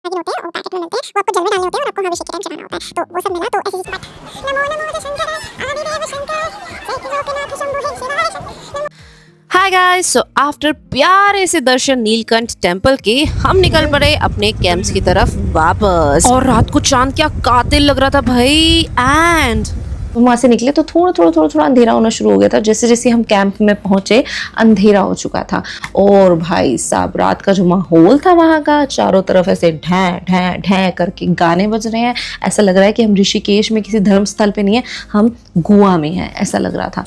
होते हैं और पैकेट में मिलते हैं, वो आपको जल में डालने होते हैं और आपको हमेशा के टाइम चलाना होता है। तो वो सब मिला तो ऐसी चीज नमो नमो शंकर आदिदेव शंकर जय लोकनाथ शंभु हे शिवाय। हाय गाइस, सो आफ्टर प्यारे से दर्शन नीलकंठ टेम्पल के हम निकल पड़े अपने कैंप्स की तरफ वापस। और रात को चांद क्या कातिल लग रहा था भाई। एंड वहाँ से निकले तो थोड़ा अंधेरा होना शुरू हो गया था। जैसे जैसे हम कैंप में पहुंचे अंधेरा हो चुका था। और भाई साहब रात का जो माहौल था वहाँ का, चारों तरफ ऐसे ढैं ढैं ढैं करके गाने बज रहे हैं। ऐसा लग रहा है कि हम ऋषिकेश में किसी धर्म स्थल पे नहीं है, हम गोवा में हैं, ऐसा लग रहा था।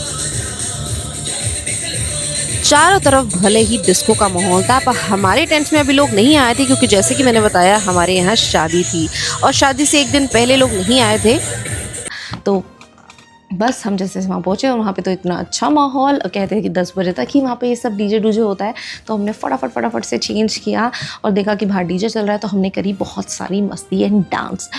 चारों तरफ भले ही डिस्को का माहौल था, पर हमारे टेंट में अभी लोग नहीं आए थे क्योंकि जैसे कि मैंने बताया हमारे यहाँ शादी थी और शादी से एक दिन पहले लोग नहीं आए थे। तो बस हम जैसे वहाँ पहुँचे और वहाँ पे तो इतना अच्छा माहौल, कहते हैं कि 10 बजे तक ही वहाँ पे ये सब डीजे डूजे होता है। तो हमने फटाफट से चेंज किया और देखा कि बाहर डीजे चल रहा है, तो हमने करी बहुत सारी मस्ती एंड डांस।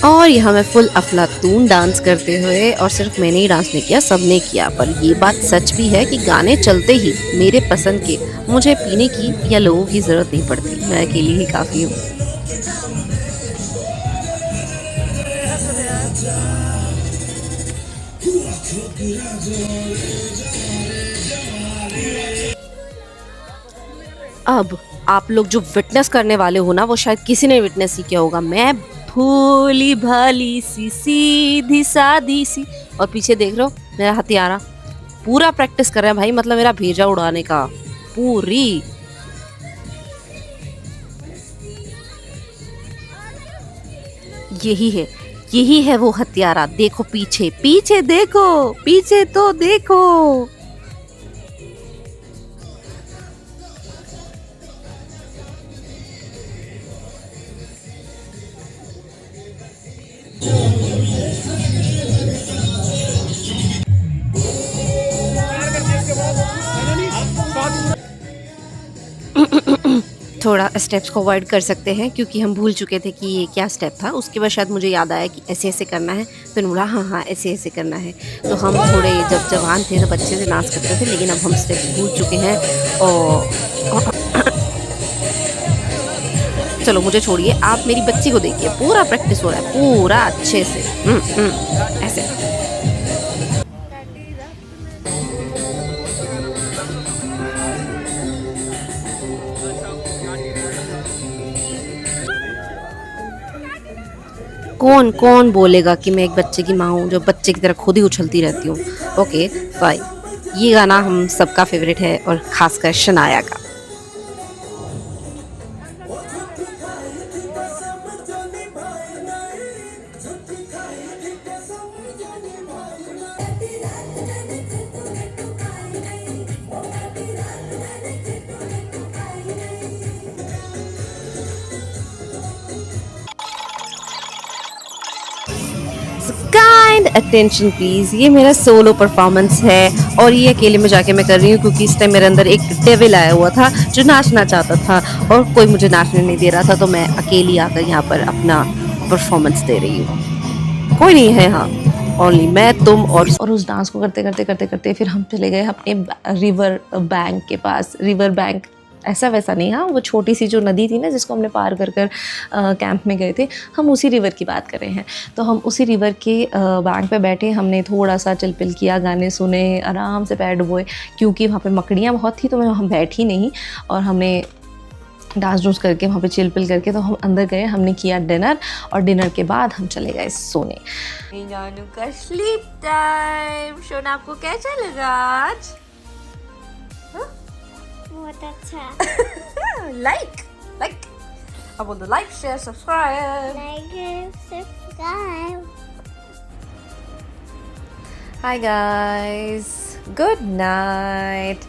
और यहाँ मैं फुल अफलातून डांस करते हुए, और सिर्फ मैंने ही डांस नहीं किया, सबने किया। पर ये बात सच भी है कि गाने चलते ही मेरे पसंद के मुझे पीने की या लोगों की ज़रूरत नहीं पड़ती, मैं अकेली ही काफ़ी हूँ। अब आप लोग जो विटनेस करने वाले हो ना, वो शायद किसी ने विटनेस ही किया होगा। मैं भोली भाली सी सीधी सादी सी, और पीछे देख रहे हो मेरा हथियारा पूरा प्रैक्टिस कर रहा है भाई, मतलब मेरा भेजा उड़ाने का पूरी। यही है वो हथियारा। देखो पीछे पीछे देखो, पीछे तो देखो। थोड़ा स्टेप्स को अवॉइड कर सकते हैं क्योंकि हम भूल चुके थे कि ये क्या स्टेप था। उसके बाद शायद मुझे याद आया कि ऐसे ऐसे करना है, तो बोला हाँ ऐसे ऐसे करना है। तो हम थोड़े जब जवान थे तब अच्छे से डांस करते थे, लेकिन अब हम स्टेप्स भूल चुके हैं। और चलो मुझे छोड़िए, आप मेरी बच्ची को देखिए, पूरा प्रैक्टिस हो रहा है पूरा अच्छे से। ऐसे कौन कौन बोलेगा कि मैं एक बच्चे की माँ हूँ जो बच्चे की तरह खुद ही उछलती रहती हूँ। ओके फाइन, ये गाना हम सबका फेवरेट है और खासकर शनाया का। काइंड अटेंशन प्लीज, ये मेरा सोलो परफॉर्मेंस है और ये अकेले में जाके मैं कर रही हूँ क्योंकि इस टाइम मेरे अंदर एक डेविल आया हुआ था जो नाचना चाहता था और कोई मुझे नाचने नहीं दे रहा था। तो मैं अकेली आकर यहाँ पर अपना परफॉर्मेंस दे रही हूँ। कोई नहीं है, हाँ ओनली मैं, तुम और उस डांस को करते फिर हम चले गए अपने रिवर बैंक के पास। रिवर बैंक ऐसा वैसा नहीं, हाँ वो छोटी सी जो नदी थी ना जिसको हमने पार कर कैंप में गए थे, हम उसी रिवर की बात कर रहे हैं। तो हम उसी रिवर के बैंक पे बैठे, हमने थोड़ा सा चिलपिल किया, गाने सुने, आराम से पैर डुबोए क्योंकि वहाँ पे मकड़ियाँ बहुत थी। तो मैं वहाँ बैठी नहीं और हमने डांस डूंस करके वहाँ पे चिलपिल करके तो हम अंदर गए, हमने किया डिनर और डिनर के बाद हम चले गए सोने। जानू का स्लीप टाइम। सोना आपको कैसा लगा आज? बहुत अच्छा। लाइक अब बोल दो, like share subscribe. Like subscribe. Hi guys, good night.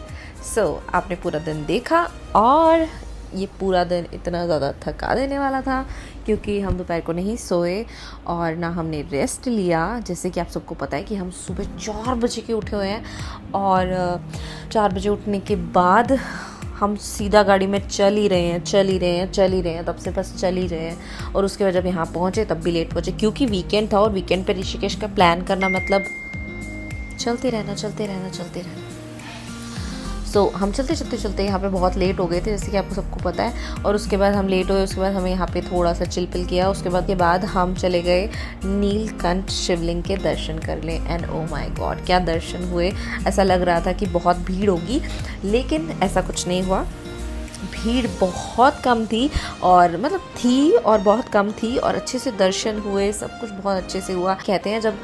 So आपने पूरा दिन देखा और ये पूरा दिन इतना ज़्यादा थका देने वाला था क्योंकि हम दोपहर को नहीं सोए और ना हमने रेस्ट लिया। जैसे कि आप सबको पता है कि हम सुबह 4 बजे के उठे हुए हैं और 4 बजे उठने के बाद हम सीधा गाड़ी में चल ही रहे हैं, तब से बस चल ही रहे हैं। और उसके बाद जब यहाँ पहुँचे तब भी लेट पहुँचे क्योंकि वीकेंड था और वीकेंड पे ऋषिकेश का प्लान करना मतलब चलते रहना चलते रहना चलते रहना। सो हम चलते चलते चलते यहाँ पे बहुत लेट हो गए थे, जैसे कि आपको सबको पता है। और उसके बाद हम लेट हुए, उसके बाद हमें यहाँ पे थोड़ा सा चिलपिल किया। उसके बाद हम चले गए नीलकंठ शिवलिंग के दर्शन कर लें। एंड ओ माय गॉड, क्या दर्शन हुए। ऐसा लग रहा था कि बहुत भीड़ होगी, लेकिन ऐसा कुछ नहीं हुआ। भीड़ बहुत कम थी, और मतलब थी और बहुत कम थी, और अच्छे से दर्शन हुए, सब कुछ बहुत अच्छे से हुआ। कहते हैं जब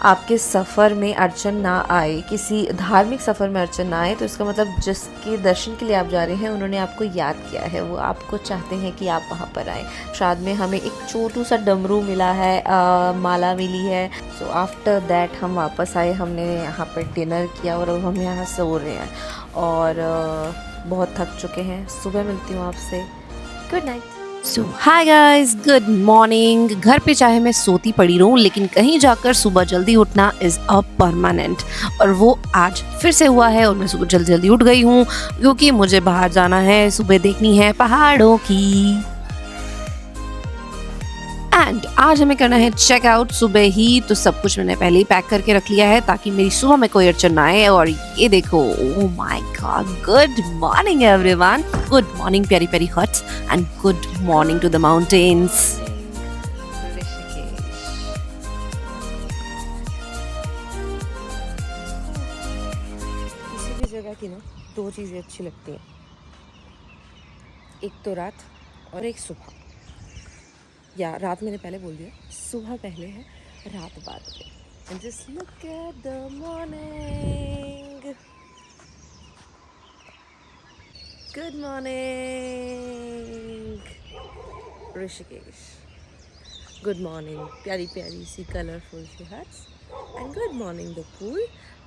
आपके सफ़र में अड़चन ना आए, किसी धार्मिक सफ़र में अड़चन ना आए, तो इसका मतलब जिसके दर्शन के लिए आप जा रहे हैं उन्होंने आपको याद किया है, वो आपको चाहते हैं कि आप वहाँ पर आए। श्राद्ध में हमें एक छोटू सा डमरू मिला है, माला मिली है। सो आफ्टर दैट हम वापस आए, हमने यहाँ पर डिनर किया और अब हम यहाँ सो रहे हैं और बहुत थक चुके हैं। सुबह मिलती हूँ आपसे। Good night. So hi guys, good morning. घर पे चाहे मैं सोती पड़ी रहूं, लेकिन कहीं जाकर सुबह जल्दी उठना इज़ अ परमानेंट, और वो आज फिर से हुआ है। और मैं सुबह जल्दी जल्दी उठ गई हूँ क्योंकि मुझे बाहर जाना है, सुबह देखनी है पहाड़ों की। एंड आज हमें करना है चेकआउट सुबह ही, तो सब कुछ मैंने पहले ही पैक करके रख लिया है ताकि मेरी सुबह में कोई अड़चन ना आए। और ये देखो, oh my god, good morning everyone, good morning प्यारी प्यारी huts, and good morning to the mountains. किसी भी जगह की ना दो चीज़ें अच्छी लगती हैं, एक तो रात और एक सुबह। या रात मैंने पहले बोल दिया, सुबह पहले है, रात बाद में। And just look at the morning. Good morning Rishikesh, good morning प्यारी प्यारी सी कलरफुल सी huts, and good morning the pool,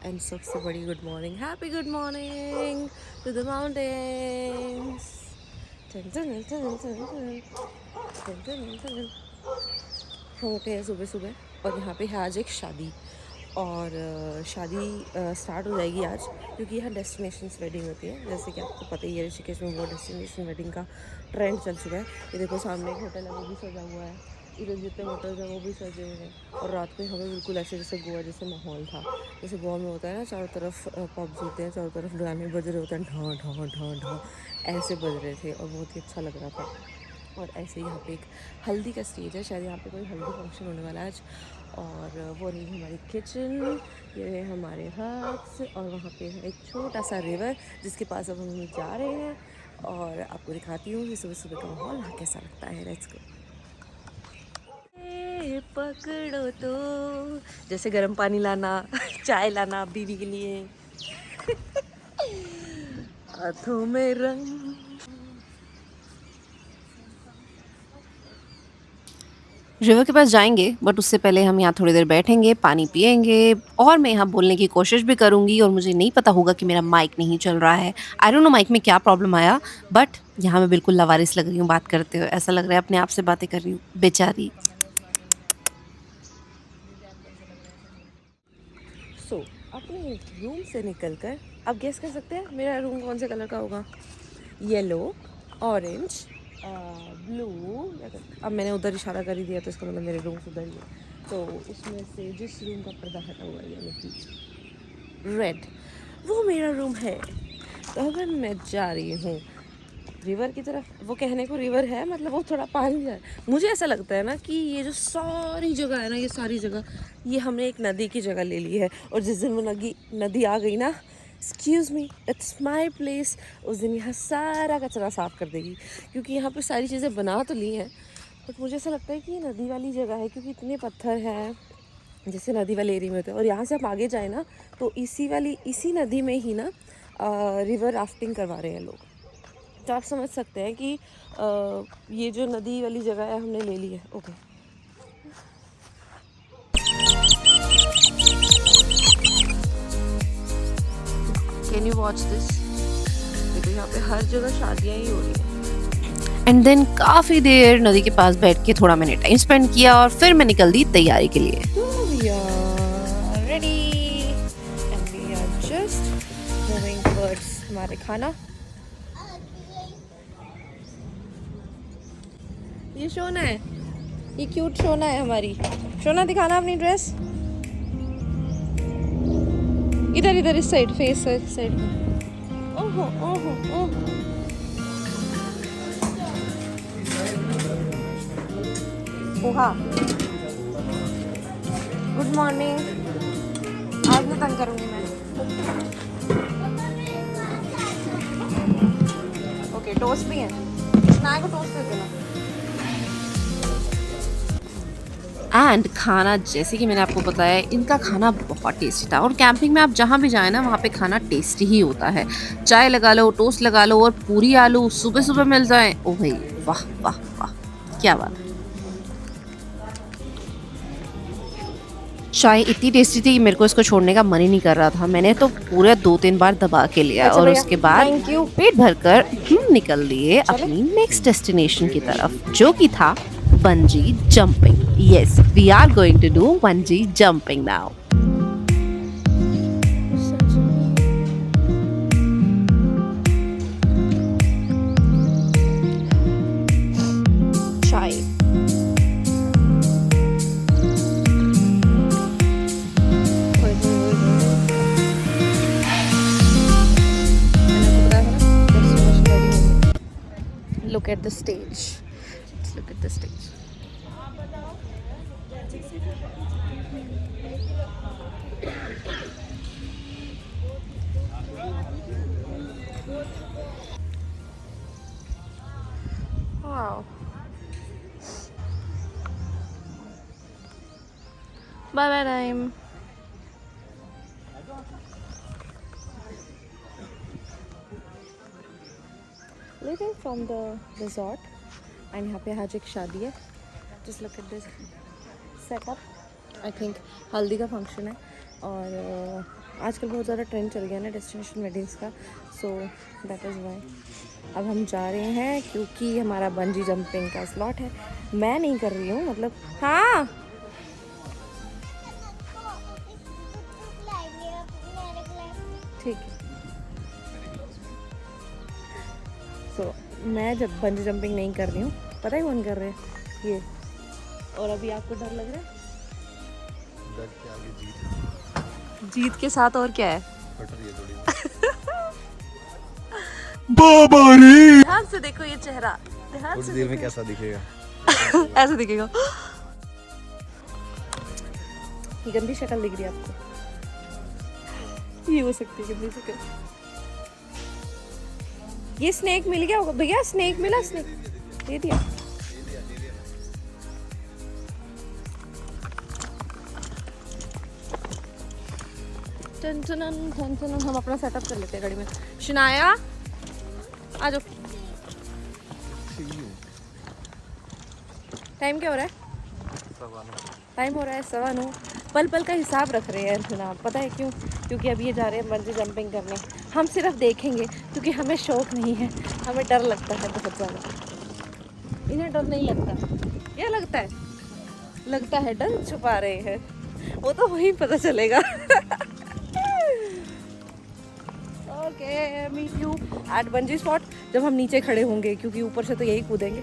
and सबसे बड़ी good morning, happy good morning to the mountains. हम उठे हैं सुबह सुबह और यहाँ पे है आज एक शादी, और शादी स्टार्ट हो जाएगी आज, क्योंकि यहाँ डेस्टिनेशन वेडिंग होती है। जैसे कि आपको पता ही है, ऋषिकेश में वो डेस्टिनेशन वेडिंग का ट्रेंड चल चुका है। ये देखो सामने एक होटल है, वो भी सजा हुआ है, इधर जितने होटल्स हैं वो भी सजे हुए हैं। और रात को हमें बिल्कुल ऐसे जैसे गोवा जैसे माहौल था, जैसे गोवा में होता है ना, चारों तरफ पब्स होते हैं, चारों तरफ गाने बज रहे होते हैं, ढाँ ढाँ ढाँ ढाँ ऐसे बज रहे थे, और बहुत ही अच्छा लग रहा था। और ऐसे ही यहाँ पे एक हल्दी का स्टेज है, शायद यहाँ पे कोई हल्दी फंक्शन होने वाला है आज। और वो रही हमारी किचन, ये है हमारे हट्स, और वहाँ पे है एक छोटा सा रिवर जिसके पास अब हम जा रहे हैं, और आपको दिखाती हूँ कि सुबह सुबह का माहौल वहाँ कैसा लगता है। Let's go. पकड़ो तो, जैसे गर्म पानी लाना, चाय लाना बीवी के लिए, हाथों में रंग। रिवर के पास जाएंगे, बट उससे पहले हम यहाँ थोड़ी देर बैठेंगे, पानी पिएंगे, और मैं यहाँ बोलने की कोशिश भी करूँगी। और मुझे नहीं पता होगा कि मेरा माइक नहीं चल रहा है। आई डोंट नो माइक में क्या प्रॉब्लम आया, बट यहाँ मैं बिल्कुल लवारिस लग रही हूँ बात करते हुए। ऐसा लग रहा है अपने आप से बातें कर रही हूँ, बेचारी। सो अपने रूम से निकलकर आप गेस कर सकते हैं मेरा रूम कौन से कलर का होगा? Yellow, orange, blue. अब मैंने उधर इशारा कर ही दिया, तो इसका मतलब मेरे रूम उधर ही है। तो उसमें से जिस रूम का पर्दा हटा हुआ है, यानी कि रेड, वो मेरा रूम है। तो अगर मैं जा रही हूँ रिवर की तरफ, वो कहने को रिवर है, मतलब वो थोड़ा पानी है। मुझे ऐसा लगता है ना कि ये जो सारी जगह है ना, ये सारी जगह, ये हमने एक नदी की जगह ले ली है। और जिस दिन वो नदी आ गई ना, excuse me, it's my place, उस दिन यहाँ सारा कचरा साफ़ कर देगी। क्योंकि यहाँ पर सारी चीज़ें बना तो ली हैं, बट मुझे ऐसा लगता है कि ये नदी वाली जगह है, क्योंकि इतने पत्थर हैं जैसे नदी वाले एरिया में होते हैं। और यहाँ से हम आगे जाए ना, तो इसी नदी में ही ना रिवर राफ्टिंग करवा रहे हैं लोग। तो आप समझ सकते हैं कि ये जो नदी वाली जगह है हमने ले ली है। Okay, can you watch this? देखो यहाँ पे हर जगह शादियाँ ही हो रही हैं। एंड देन काफ़ी देर नदी के पास बैठ के थोड़ा मैंने टाइम स्पेंड किया, और फिर मैं निकल दी तैयारी के लिए। We are ready and we are just moving towards हमारे खाना। ये शोना है, ये क्यूट शोना है हमारी। शोना दिखाना अपनी ड्रेस। इधर इधर इस साइड, फेस साइड में। ओहो ओहो ओहो, पोहा। Good morning. आज मैं तंग करूँगी मैं। ओके, टोस्ट भी है, नाय को टोस्ट दे देना। एंड खाना, जैसे कि मैंने आपको बताया, इनका खाना बहुत टेस्टी था। और कैंपिंग में आप जहाँ भी जाए ना, वहाँ पे खाना टेस्टी ही होता है। चाय लगा लो, टोस्ट लगा लो, और पूरी आलू सुबह सुबह मिल जाए, ओ भाई वाह वाह वाह, क्या बात है। चाय इतनी टेस्टी थी कि मेरे को इसको छोड़ने का मन ही नहीं कर रहा था। मैंने तो पूरे 2-3 बार दबा के लिया। और उसके बाद पेट भरकर हम निकल लिए अपनी नेक्स्ट डेस्टिनेशन की तरफ, जो कि था bungee jumping. Yes, we are going to do bungee jumping now. चाय, look at the stage. Let's look at the stage. Wow. Bye bye time. Leaving from the resort, and यहाँ पे आज एक शादी है. Just look at this setup. I think हल्दी का function है, और आजकल बहुत ज़्यादा ट्रेंड चल गया ना डेस्टिनेशन वेडिंग्स का, so that is why. अब हम जा रहे हैं क्योंकि हमारा बंजी जंपिंग का स्लॉट है. मैं नहीं कर रही हूँ, मतलब हाँ ठीक है. So, मैं जब बंजी जंपिंग नहीं कर रही हूँ, पता है कौन कर रहे हैं? ये. और अभी आपको डर लग रहा है? डर के आगे जीत। जीत के साथ और क्या है? फट रही है थोड़ी। ध्यान से देखो ये चेहरा, ध्यान कुछ से देर में कैसा दिखेगा? ऐसे दिखेगा. ये गंदी शक्ल दिख रही है आपको? ये हो सकती है गंदी शक्ल. ये स्नेक मिल गया होगा भैया, स्नेक मिला, स्नेक दे दिया. हम अपना सेटअप कर लेते हैं गाड़ी में. शनाया आ जाओ. टाइम क्या हो रहा है? टाइम हो रहा है 9:15. पल पल का हिसाब रख रहे हैं जनाब. पता है क्यों? क्योंकि अभी ये जा रहे हैं बंजी जंपिंग करने. हम सिर्फ देखेंगे क्योंकि हमें शौक नहीं है, हमें डर लगता है बहुत ज़्यादा. इन्हें डर नहीं लगता. क्या लगता है? लगता है डर छुपा रहे हैं. वो तो वही पता चलेगा. Okay, meet you at bungee spot जब हम नीचे खड़े होंगे, क्योंकि ऊपर से तो यही कूदेंगे.